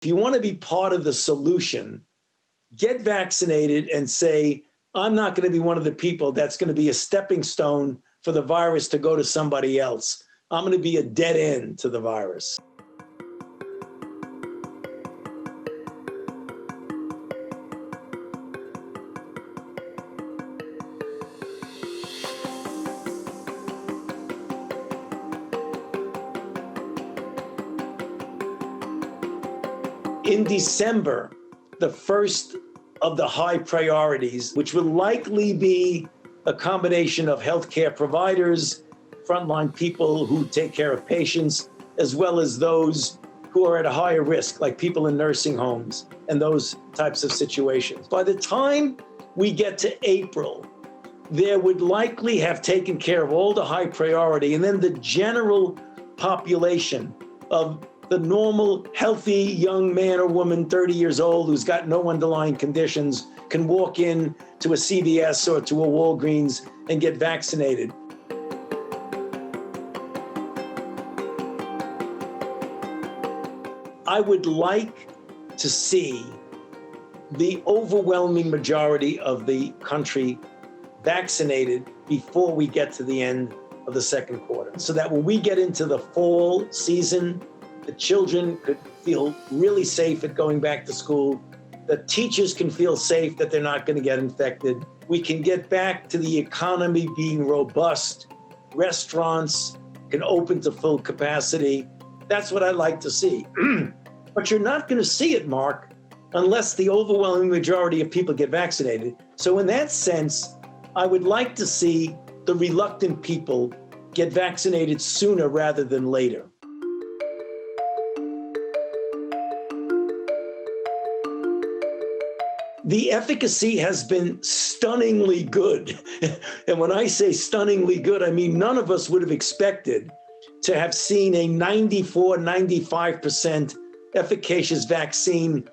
If you want to be part of the solution, get vaccinated and say, I'm not going to be one of the people that's going to be a stepping stone for the virus to go to somebody else. I'm going to be a dead end to the virus. In December, the first of the high priorities, which will likely be a combination of healthcare providers, frontline people who take care of patients, as well as those who are at a higher risk, like people in nursing homes and those types of situations. By the time we get to April, there would likely have taken care of all the high priority, and then the general population of the normal, healthy young man or woman, 30 years old, who's got no underlying conditions, can walk in to a CVS or to a Walgreens and get vaccinated. I would like to see the overwhelming majority of the country vaccinated before we get to the end of the second quarter, so that when we get into the fall season, the children could feel really safe at going back to school. The teachers can feel safe that they're not going to get infected. We can get back to the economy being robust. Restaurants can open to full capacity. That's what I'd like to see. But you're not going to see it, Mark, unless the overwhelming majority of people get vaccinated. So in that sense, I would like to see the reluctant people get vaccinated sooner rather than later. The efficacy has been stunningly good. And when I say stunningly good, I mean none of us would have expected to have seen a 94, 95% efficacious vaccine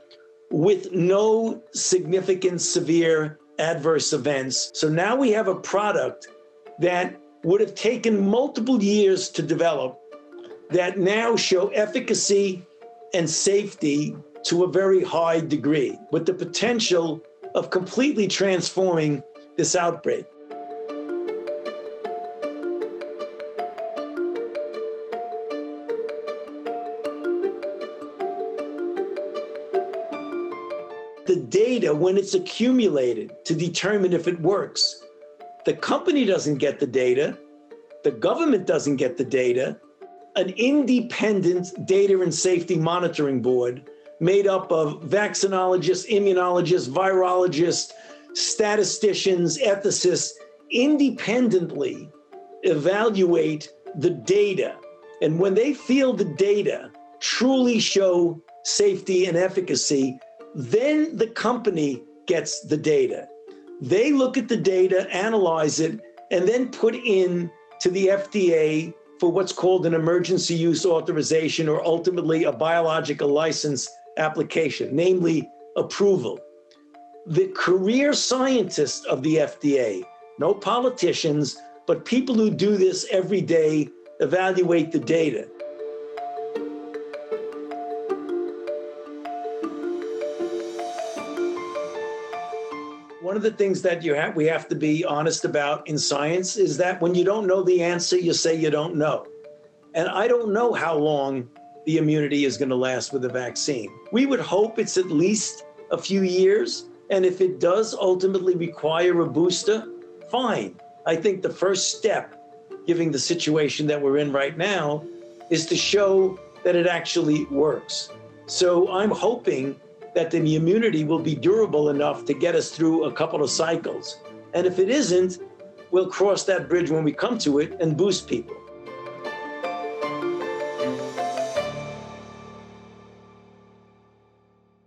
with no significant severe adverse events. So now we have a product that would have taken multiple years to develop that now show efficacy and safety to a very high degree, with the potential of completely transforming this outbreak. The data, when it's accumulated to determine if it works, the company doesn't get the data, the government doesn't get the data, an independent data and safety monitoring board made up of vaccinologists, immunologists, virologists, statisticians, ethicists, independently evaluate the data. And when they feel the data truly show safety and efficacy, then the company gets the data. They look at the data, analyze it, and then put in to the FDA for what's called an emergency use authorization, or ultimately a biological license application, namely approval. The career scientists of the FDA, no politicians, but people who do this every day, evaluate the data. One of the things that we have to be honest about in science is that when you don't know the answer, you say you don't know. And I don't know how long the immunity is going to last with the vaccine. We would hope it's at least a few years. And if it does ultimately require a booster, fine. I think the first step, given the situation that we're in right now, is to show that it actually works. So I'm hoping that the immunity will be durable enough to get us through a couple of cycles. And if it isn't, we'll cross that bridge when we come to it and boost people.